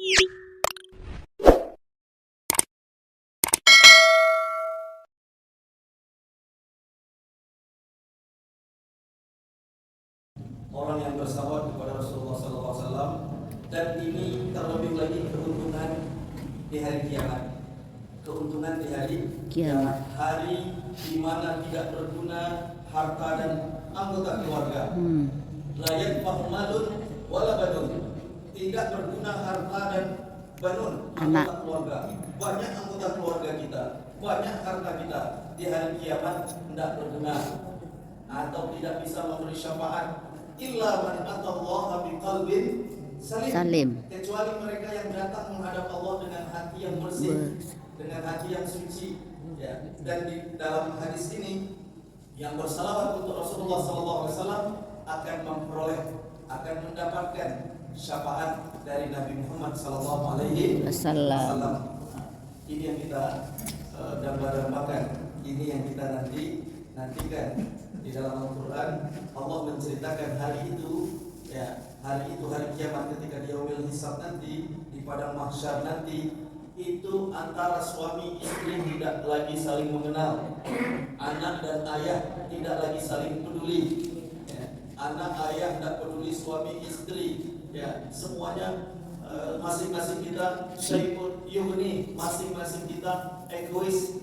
orang yang bersalawat kepada Rasulullah SAW, dan ini terlebih lagi keuntungan di hari kiamat. Keuntungan di hari kiamat, hari di mana tidak berguna harta dan anggota keluarga. La yanfa'u malun wala banun. Tidak berguna harta dan banun, anggota keluarga. Banyak anggota keluarga kita, banyak harta kita di hari kiamat tidak berguna atau tidak bisa memberi syafaat illa man atallaha biqalbin salim. Kecuali mereka yang datang menghadap Allah dengan hati yang bersih, dengan hati yang suci, ya. Dan di dalam hadis ini, yang bersalawat untuk Rasulullah SAW akan memperoleh, akan mendapatkan syafaat dari Nabi Muhammad SAW. Ini yang kita dambakan, ini yang kita nantikan. Di dalam Al-Quran Allah menceritakan hari itu, ya, hari kiamat, ketika di yaumil hisab nanti, di padang mahsyar nanti, itu antara suami istri tidak lagi saling mengenal, anak dan ayah tidak lagi saling peduli, ya. Anak ayah tidak peduli suami istri, ya. Semuanya masing-masing kita syai'un yughni, masing-masing kita egois,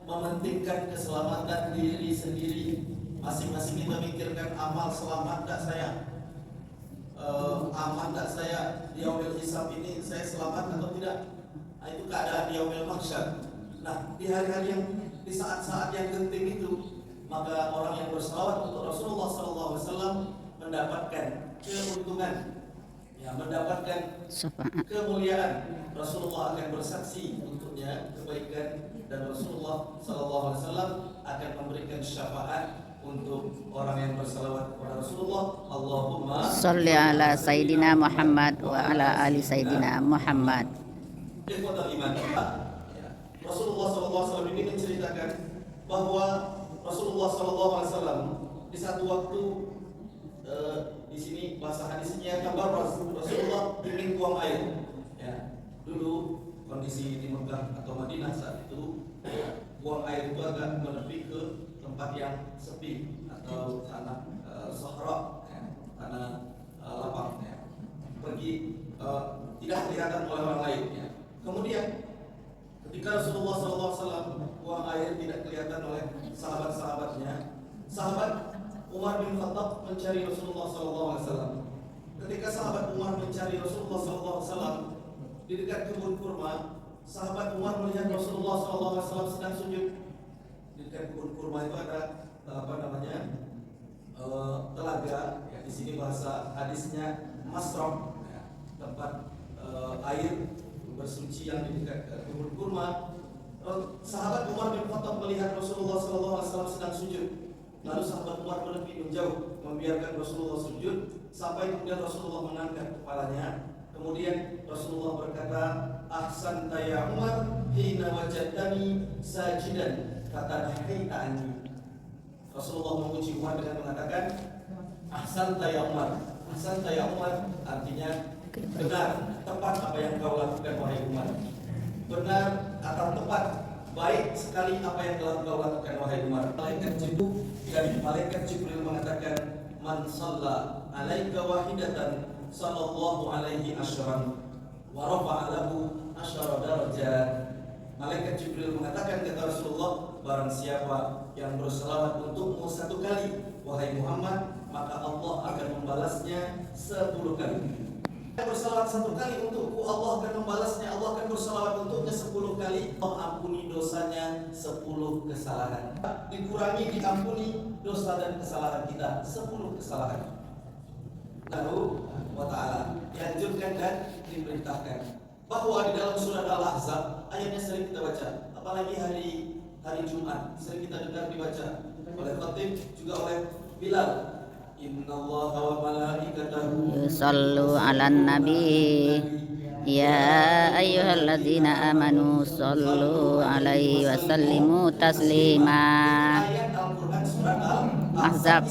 mementingkan keselamatan diri sendiri. Masing-masing kita mikirkan amal, selamat tak saya, aman tak saya di yaumil hisab ini, saya selamat atau tidak. Nah, itu keadaan di yaumil mahsyar. Nah, di hari-hari yang, di saat-saat yang genting itu, maka orang yang bersalawat untuk Rasulullah SAW mendapatkan keuntungan, ya, mendapatkan kemuliaan. Rasulullah akan bersaksi untuknya kebaikan, dan Rasulullah SAW akan memberikan syafaat untuk orang yang bersalawat kepada Rasulullah. Allahumma sholli ala Sayyidina Muhammad wa ala ali Sayyidina Muhammad. Rasulullah SAW ini menceritakan bahwa Rasulullah SAW di satu waktu, di sini bahasa hadisnya kabar Rasulullah ingin buang air, ya. Dulu kondisi di Mekah atau Madinah saat itu, buang air itu agak menepi ke tempat yang sepi atau tanah sahra, ya, tanah lapang, ya. Pergi tidak kelihatan oleh orang lain, ya. Kemudian ketika Rasulullah SAW buang air tidak kelihatan oleh sahabat-sahabatnya, sahabat Umar bin Khattab mencari Rasulullah SAW. Ketika sahabat Umar mencari Rasulullah SAW di dekat kebun kurma, sahabat Umar melihat Rasulullah SAW sedang sujud. Di dekat kebun kurma itu ada telaga, ya, di sini bahasa hadisnya masrab, ya, tempat air bersuci yang di dekat kebun kurma. Sahabat Umar bin Khattab melihat Rasulullah SAW sedang sujud. Lalu sahabat Umar lebih menjauh, membiarkan Rasulullah sujud, sampai kemudian Rasulullah mengangkat kepalanya. Kemudian Rasulullah berkata, "Ahsanta ya Umar, hina wajadtani sajidan, fatanahaita anni." Rasulullah memuji Umar dengan mengatakan, "Ahsanta ya Umar." Ahsanta ya Umar artinya benar, tepat apa yang kau lakukan wahai Umar. Benar atau tepat, baik sekali apa yang telah kau lakukan wahai Umar. Malaikat Jibril mengatakan, "Man shalla alaika wahidatan sallallahu alaihi asyran wa rafa'a lahu asyara darajat." Malaikat Jibril mengatakan kepada Rasulullah, barang siapa yang berselawat untukmu satu kali wahai Muhammad, maka Allah akan membalasnya 10 kali. Bersalawat satu kali untukku, Allah akan membalasnya. Allah akan bersalawat untuknya 10 kali. Allah ampuni dosanya 10 kesalahan. Dikurangi, diampuni dosa dan kesalahan kita 10 kesalahan. Lalu wa ta'ala dianjurkan dan diperintahkan bahwa di dalam surat Al-Ahzab, ayatnya sering kita baca, apalagi hari Jumat sering kita dengar dibaca oleh khatib, juga oleh Bilal. Innallaha wa malaikatahu yusallu 'alan nabi ya ayyuhalladzina amanu sallu 'alaihi wa sallimu taslima. Ayat Al-Quran surat Ahzab.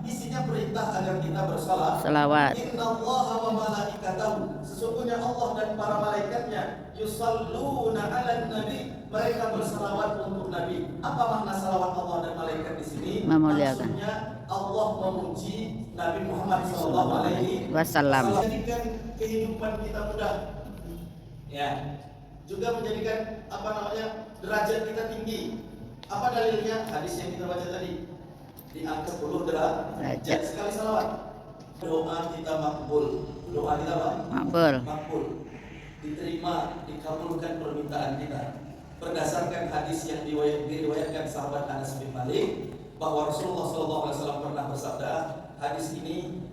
Isinya perintah agar kita bersalawat. Salawat. Innallaha wa malaikatahu malaikatahu, sesungguhnya Allah dan para malaikatnya yusalluna 'alan nabi, mereka bersalawat untuk Nabi. Apa makna salawat Allah dan malaikat di sini? Memuliakan. Maksudnya Allah memuji Nabi Muhammad sallallahu alaihi Wasallam. menjadikan kehidupan kita mudah. Ya. Juga menjadikan derajat kita tinggi. Apa dalilnya? Hadis yang kita baca tadi. Diangkat 10 derajat sekali salawat. Doa kita makbul. Doa kita apa? Makbul. Makbul. Diterima, dikabulkan permintaan kita. Berdasarkan hadis yang diriwayatkan sahabat Anas bin Malik bahwa Rasulullah SAW pernah bersabda, hadis ini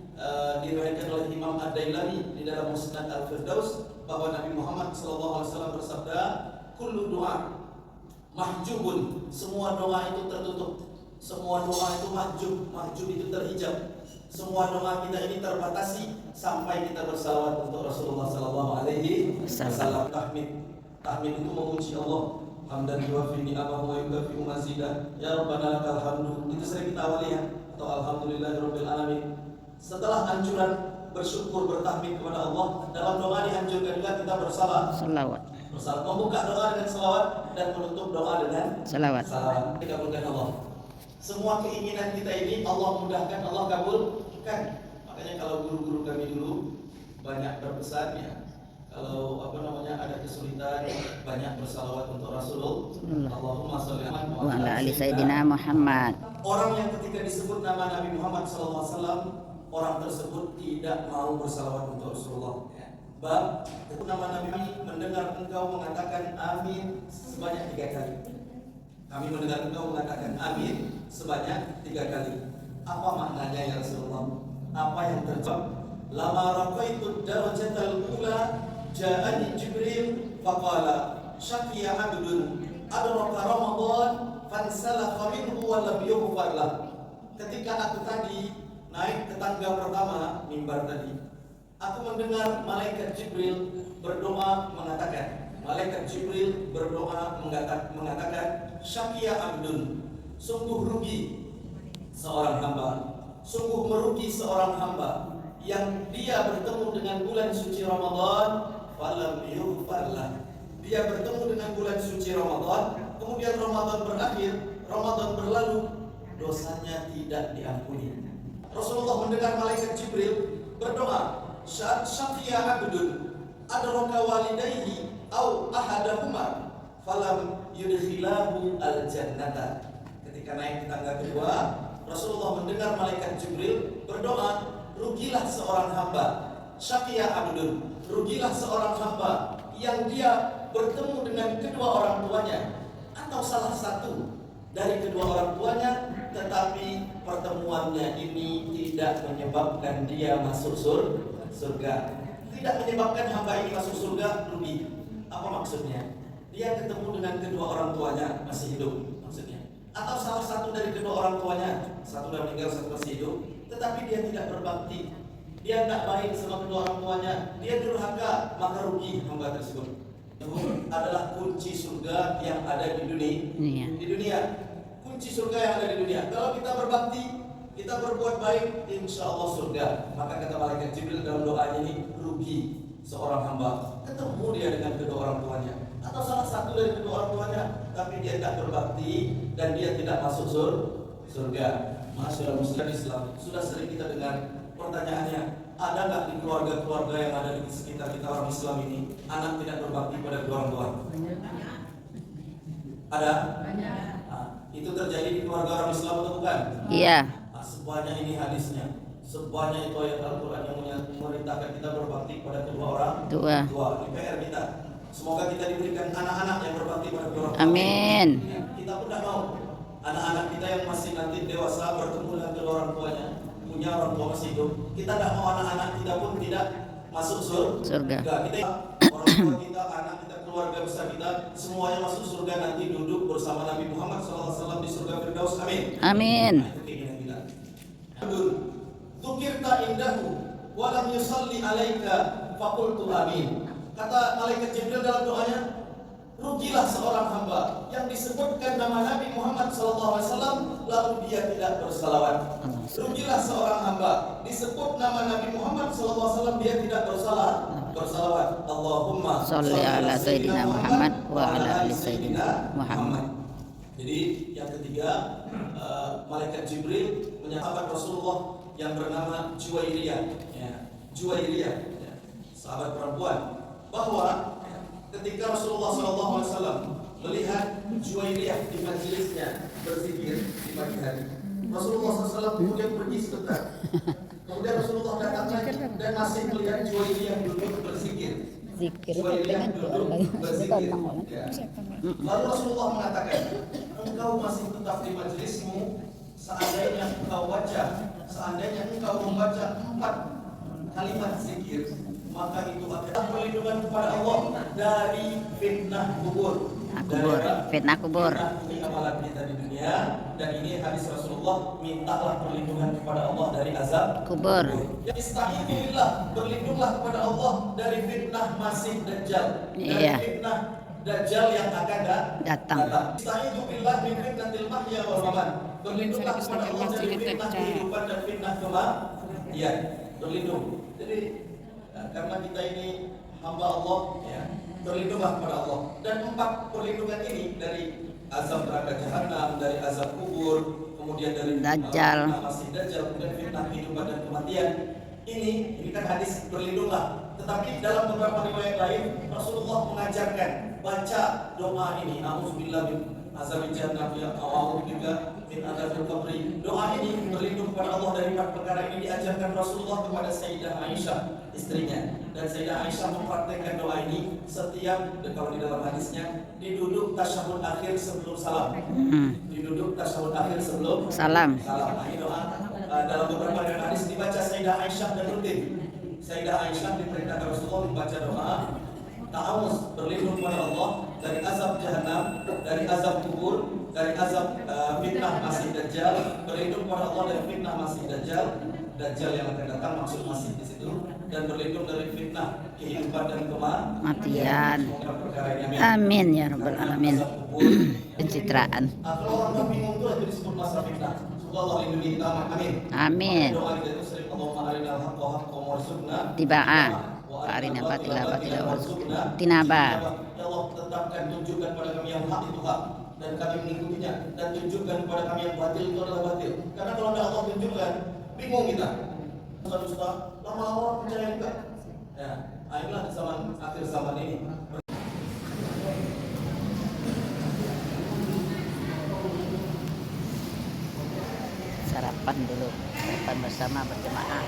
diriwayatkan oleh Imam Ad-Dailami di dalam Musnad Al-Firdaus, bahwa Nabi Muhammad SAW bersabda, kullu doa mahjubun, semua doa itu tertutup, semua doa itu mahjub itu terhijab, semua doa kita ini terbatasi sampai kita bersalawat untuk Rasulullah SAW. Tahmid itu memuji Allah, hamdan yuwafi ni'amahu wa yukafi mazidah, ya Rabbana lakal hamdu, itu sering kita awali ya, atau alhamdulillahirabbil alamin. Setelah anjuran bersyukur bertahmid kepada Allah, dalam doa dianjurkan juga kita bersalawat. Membuka doa dengan salawat dan menutup doa dengan salawat. Dikabulkan Allah. Semua keinginan kita ini Allah mudahkan, Allah kabulkan. Makanya kalau guru-guru kami dulu banyak berpesan ya, kalau ada kesulitan banyak bersalawat untuk Rasulullah. Allahumma sholli wa ala ali sayyidina Muhammad. Orang yang ketika disebut nama Nabi Muhammad SAW, orang tersebut tidak mau bersalawat untuk Rasulullah. Bab nama Nabi, mendengar engkau mengatakan amin sebanyak 3 kali. Kami mendengar engkau mengatakan amin sebanyak 3 kali. Apa maknanya ya Rasulullah? Apa yang terjadi? Lama raqaitu darajatal ula ja'ani Jibril faqala syaqiya abdun adraka Ramadan fansalakha minhu wa lam yughfar lah. Ketika aku tadi naik ke tangga pertama mimbar tadi, aku mendengar malaikat Jibril berdoa mengatakan, syaqiya abdun, sungguh rugi seorang hamba, sungguh merugi seorang hamba yang dia bertemu dengan bulan suci Ramadan, falam yughfar lah. Dia bertemu dengan bulan suci Ramadan, kemudian Ramadan berakhir, Ramadan berlalu, dosanya tidak diampuni. Rasulullah mendengar malaikat Jibril berdoa, syaqiya abdun adraka walidayhi au ahadahuma falam yudkhilahu al-jannata. Ketika naik di tangga kedua, Rasulullah mendengar malaikat Jibril berdoa, rugilah seorang hamba, syaqiya abdun, rugilah seorang hamba yang dia bertemu dengan kedua orang tuanya atau salah satu dari kedua orang tuanya, tetapi pertemuannya ini tidak menyebabkan dia masuk surga. Tidak menyebabkan hamba ini masuk surga, rugi. Apa maksudnya? Dia ketemu dengan kedua orang tuanya masih hidup maksudnya. Atau salah satu dari kedua orang tuanya, satu sudah meninggal, satu masih hidup, tetapi dia tidak berbakti, dia tidak baik sama kedua orang tuanya, dia durhaka, maka rugi hamba tersebut. Itu adalah kunci surga yang ada di dunia. Kunci surga yang ada di dunia. Kalau kita berbakti, kita berbuat baik, insya Allah surga. Maka kata malaikat Jibril dalam doanya ini, rugi seorang hamba ketemu dia dengan kedua orang tuanya atau salah satu dari kedua orang tuanya, tapi dia tidak berbakti dan dia tidak masuk surga. Masyaallah muslim Islam, sudah sering kita dengar pertanyaannya, ada nggak di keluarga-keluarga yang ada di sekitar kita orang Islam ini anak tidak berbakti pada kedua orang tua? Ada? Nah, itu terjadi di keluarga orang Islam atau bukan? Iya. Nah, sebanyak ini hadisnya, sebanyak itu ayat Al-Quran yang memerintahkan kita berbakti pada kedua orang tua. Ini PR kita. Semoga kita diberikan anak-anak yang berbakti pada kedua orang tua. Amin. Kita pun tidak mau anak-anak kita yang masih nanti dewasa bertemu dengan kedua orang tuanya, punya orang tua masih hidup. Kita tidak mau anak-anak kita pun tidak masuk surga. Kita orang tua kita, anak kita, keluarga besar kita, semuanya masuk surga nanti duduk bersama Nabi Muhammad SAW di surga Firdaus. Amin. Amin. Nah, itu keinginan kita. Dzukirta indahu wa lam yusalli alaika faqultu amin. Kata malaikat Jibril dalam doanya, rugilah seorang hamba yang disebutkan nama Nabi Muhammad SAW lalu dia tidak bersalawat. Rugilah seorang hamba disebut nama Nabi Muhammad SAW dia tidak bersalawat. bersalawat. Allahumma Sholli ala Sayyidina Muhammad wa ala ali Sayyidina Muhammad. Jadi yang ketiga, malaikat Jibril menyatakan Rasulullah yang bernama Juwairiyah, ya, Juwairiyah, ya, sahabat perempuan, bahwa ketika Rasulullah SAW melihat Juwairiyah di majelisnya berzikir di pagi hari, Rasulullah SAW kemudian pergi sebentar. Kemudian Rasulullah datang lagi dan masih melihat Juwairiyah duduk berzikir. Juwairiyah duduk berzikir. Ya. Lalu Rasulullah mengatakan, engkau masih tetap di majelismu, seandainya engkau membaca 4 kalimat zikir, maka itu akan perlindungan kepada Allah dari fitnah kubur. Fitnah kubur. Ini amalan kita di dunia, dan ini hadis Rasulullah, mintalah perlindungan kepada Allah dari azab Kubur. Ista'idzubillah, berlindunglah kepada Allah dari fitnah Masih Dajjal, dari Iya. fitnah Dajjal yang akan Datang. Ista'idzubillah min fitnatil mahya wal mamat, berlindunglah kepada Allah dari fitnah kehidupan dan fitnah kematian. Berlindung. Jadi karena kita ini hamba Allah, ya, berlindunglah kepada Allah. Dan 4 perlindungan ini dari azab neraka jahanam, dari azab kubur, kemudian dari Dajjal. Masih Dajjal, kemudian fitnah kehidupan dan kematian. Ini kan hadis berlindunglah. Tetapi dalam beberapa riwayat lain Rasulullah mengajarkan baca doa ini, a'udzubillahi min azabil jannah ya a'udzubika min adzabil qabri. Doa ini berlindung kepada Allah dari 4 perkara ini diajarkan Rasulullah kepada Sayyidah Aisyah, istrinya. Dan Sayyidah Aisyah mempraktikkan doa ini setiap, dan kalau di dalam hadisnya, diduduk tasyahud akhir sebelum salam. Diduduk tasyahud akhir sebelum Salam. Nah, ini doa dalam beberapa hadis dibaca Sayyidah Aisyah dan rutin. Sayyidah Aisyah diperintahkan Rasulullah membaca doa ta'awuz, berlindung kepada Allah dari azab jahanam, dari azab kubur, dari azab fitnah Masih Dajjal, berlindung kepada Allah dari fitnah Masih Dajjal, Dajjal yang akan datang, maksud Masih di situ, dan berlindung dari fitnah kehidupan dan kematian. Amin ya rabbal alamin. Pencitraan. Kalau orang bingung itu disebut masalah fitnah. Allah lindungi kita, amin. Amin. Doa kita itu sering Allahumma arinal haqqa haqqan warzuqna Tibaa. Arina batila batila warzuqna tinaba. Ya Allah, tetapkan, tunjukkan pada kami yang hak itu hak dan kami mengikutinya, dan tunjukkan kepada kami yang batil itu adalah batil. Karena kalau tidak Allah tunjukkan, bingung kita. Dusta, lama-lama orang percaya juga. Ya, inilah zaman akhir zaman ini. Sarapan dulu, sarapan bersama berjamaah.